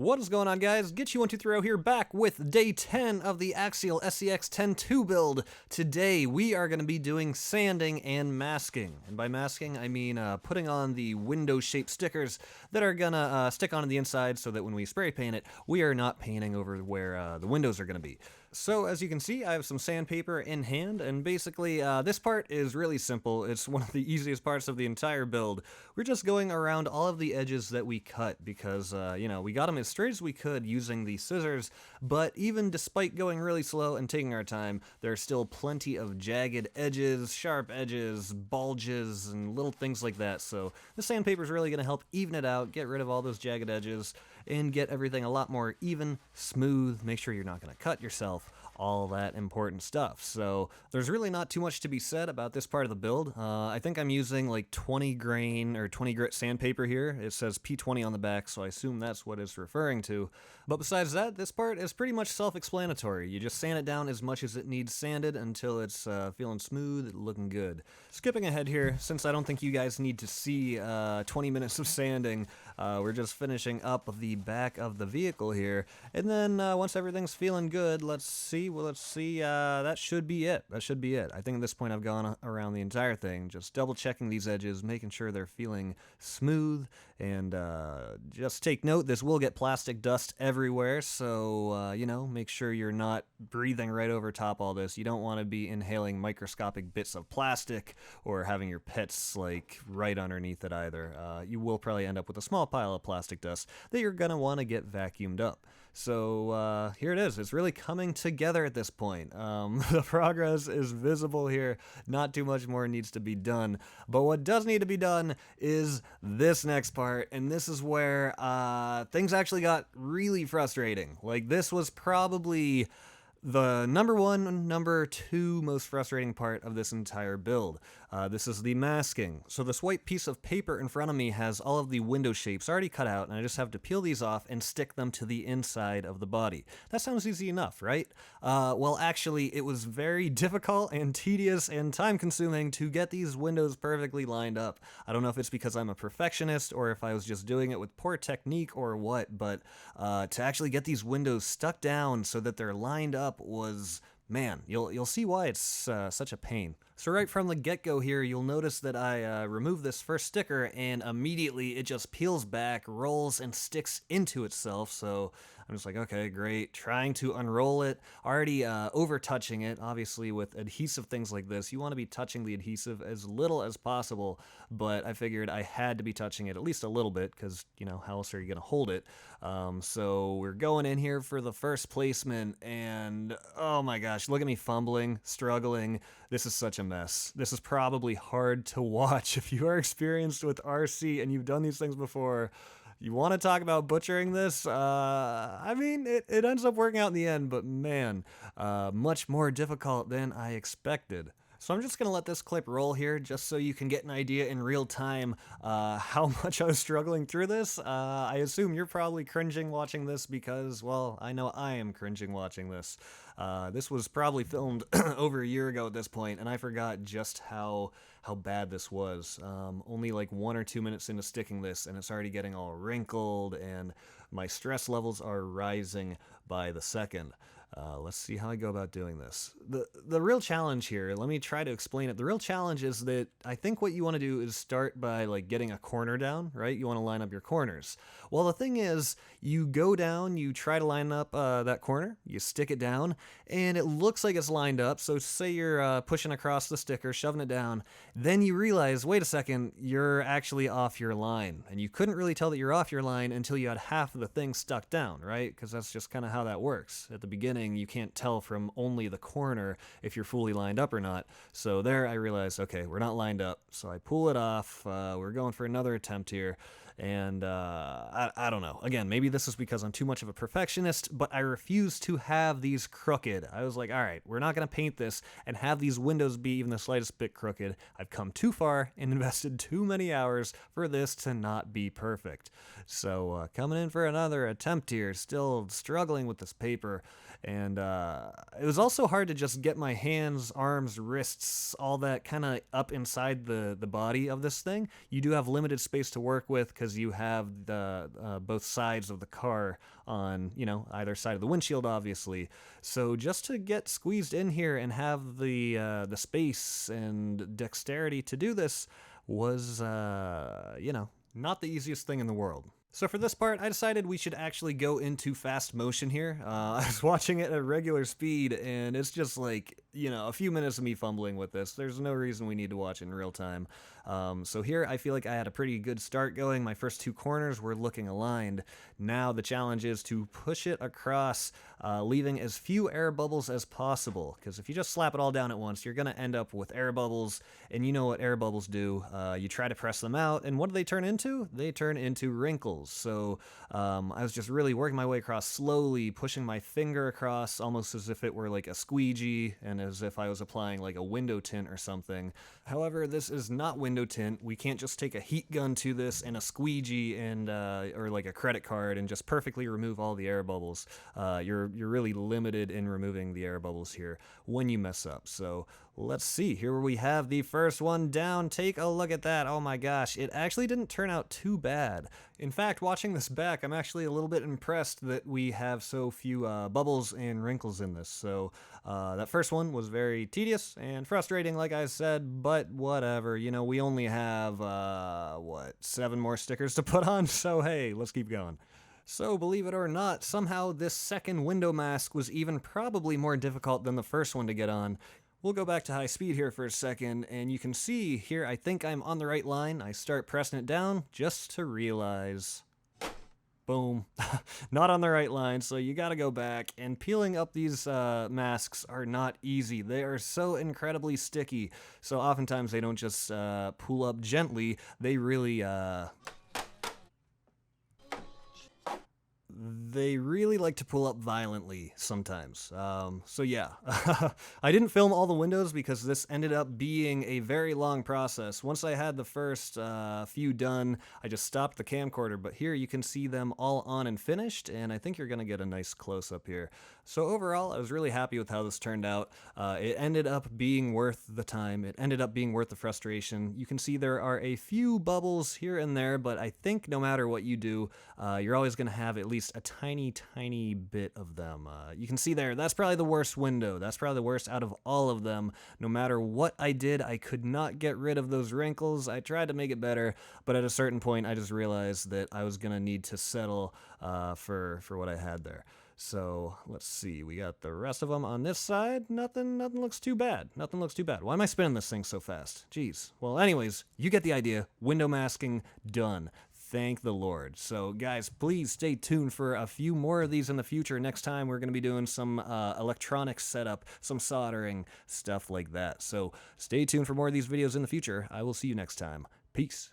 What is going on, guys? Get123 here, back with day 10 of the Axial SCX10 2 build. Today we are going to be doing sanding and masking. And by masking, I mean putting on the window-shaped stickers that are going to stick onto the inside so that when we spray paint it, we are not painting over where the windows are going to be. So as you can see, I have some sandpaper in hand, and basically this part is really simple. It's one of the easiest parts of the entire build. We're just going around all of the edges that we cut because, you know, we got them as straight as we could using the scissors, but even despite going really slow and taking our time, there are still plenty of jagged edges, sharp edges, bulges, and little things like that. So the sandpaper is really going to help even it out, get rid of all those jagged edges, and get everything a lot more even, smooth, make sure you're not going to cut yourself, all that important stuff. So there's really not too much to be said about this part of the build. I think I'm using like 20 grain or 20 grit sandpaper here. It says P20 on the back, so I assume that's what it's referring to. But besides that, this part is pretty much self-explanatory. You just sand it down as much as it needs sanded until it's feeling smooth, looking good. Skipping ahead here, since I don't think you guys need to see 20 minutes of sanding, we're just finishing up the back of the vehicle here. And then once everything's feeling good, let's see. That should be it. I think at this point I've gone around the entire thing, just double checking these edges, making sure they're feeling smooth, and just take note, this will get plastic dust everywhere, so, you know, make sure you're not breathing right over top all this. You don't want to be inhaling microscopic bits of plastic or having your pets, like, right underneath it either. You will probably end up with a small pile of plastic dust that you're going to want to get vacuumed up. So, here it is. It's really coming together at this point. The progress is visible here. Not too much more needs to be done. But what does need to be done is this next part, and this is where things actually got really frustrating. Like, this was probably the number two most frustrating part of this entire build. This is the masking. So this white piece of paper in front of me has all of the window shapes already cut out, and I just have to peel these off and stick them to the inside of the body. That sounds easy enough, right? Well, actually, it was very difficult and tedious and time-consuming to get these windows perfectly lined up. I don't know if it's because I'm a perfectionist or if I was just doing it with poor technique or what, but to actually get these windows stuck down so that they're lined up was, man, you'll see why it's such a pain. So right from the get-go here, you'll notice that I remove this first sticker, and immediately it just peels back, rolls, and sticks into itself. So I'm just like, okay, great. Trying to unroll it, already over-touching it. Obviously, with adhesive things like this, you want to be touching the adhesive as little as possible, but I figured I had to be touching it at least a little bit, because, you know, how else are you going to hold it? So we're going in here for the first placement, and oh my gosh, look at me fumbling, struggling. This is such a mess. This is probably hard to watch. If you are experienced with RC and you've done these things before, you want to talk about butchering this? I mean, it ends up working out in the end, but man, much more difficult than I expected. So I'm just going to let this clip roll here just so you can get an idea in real time how much I was struggling through this. I assume you're probably cringing watching this because, well, I know I am cringing watching this. This was probably filmed over a year ago at this point, and I forgot just how bad this was. Only like 1 or 2 minutes into sticking this, and it's already getting all wrinkled, and my stress levels are rising by the second. Let's see how I go about doing this. The real challenge here, let me try to explain it. The real challenge is that I think what you want to do is start by like getting a corner down, right? You want to line up your corners. Well, the thing is, you go down, you try to line up that corner, you stick it down, and it looks like it's lined up. So say you're pushing across the sticker, shoving it down, then you realize, wait a second, you're actually off your line. And you couldn't really tell that you're off your line until you had half of the thing stuck down, right? Because that's just kind of how that works. At the beginning, you can't tell from only the corner if you're fully lined up or not. So there I realized, okay, we're not lined up. So I pull it off. We're going for another attempt here. And I don't know. Again, maybe this is because I'm too much of a perfectionist, but I refuse to have these crooked. I was like, all right, we're not going to paint this and have these windows be even the slightest bit crooked. I've come too far and invested too many hours for this to not be perfect. So coming in for another attempt here, still struggling with this paper. And it was also hard to just get my hands, arms, wrists, all that kind of up inside the body of this thing. You do have limited space to work with because because you have the both sides of the car on, you know, either side of the windshield, obviously. So just to get squeezed in here and have the space and dexterity to do this was, you know, not the easiest thing in the world. So for this part, I decided we should actually go into fast motion here. I was watching it at regular speed, and it's just like, you know, a few minutes of me fumbling with this. There's no reason we need to watch it in real time. So here, I feel like I had a pretty good start going. My first two corners were looking aligned. Now the challenge is to push it across, leaving as few air bubbles as possible. Because if you just slap it all down at once, you're going to end up with air bubbles, and you know what air bubbles do. You try to press them out, and what do they turn into? They turn into wrinkles. So I was just really working my way across slowly, pushing my finger across almost as if it were like a squeegee and as if I was applying like a window tint or something. However, this is not window tint. We can't just take a heat gun to this and a squeegee and or like a credit card and just perfectly remove all the air bubbles. You're really limited in removing the air bubbles here when you mess up. So let's see. Here we have the first one down. Take a look at that. Oh my gosh. It actually didn't turn out too bad. In fact, watching this back, I'm actually a little bit impressed that we have so few bubbles and wrinkles in this. So that first one was very tedious and frustrating, like I said, but whatever. You know, we only have, 7 more stickers to put on, so hey, let's keep going. So, believe it or not, somehow this second window mask was even probably more difficult than the first one to get on. We'll go back to high speed here for a second, and you can see here I think I'm on the right line. I start pressing it down just to realize, boom, not on the right line, so you gotta go back. And peeling up these masks are not easy. They are so incredibly sticky, so oftentimes they don't just pull up gently, they really like to pull up violently sometimes. So yeah, I didn't film all the windows because this ended up being a very long process. Once I had the first few done, I just stopped the camcorder, but here you can see them all on and finished, and I think you're gonna get a nice close-up here. So overall, I was really happy with how this turned out. It ended up being worth the time. It ended up being worth the frustration. You can see there are a few bubbles here and there, but I think no matter what you do, you're always gonna have at least a tiny bit of them. You can see there, that's probably the worst window. That's probably the worst out of all of them. No matter what I did, I could not get rid of those wrinkles. I tried to make it better, but at a certain point, I just realized that I was gonna need to settle for what I had there. So let's see, we got the rest of them on this side. Nothing looks too bad. Nothing looks too bad. Why am I spinning this thing so fast? Jeez. Well, anyways, you get the idea. Window masking done. Thank the Lord. So guys, please stay tuned for a few more of these in the future. Next time we're going to be doing some electronics setup, some soldering, stuff like that. So stay tuned for more of these videos in the future. I will see you next time. Peace.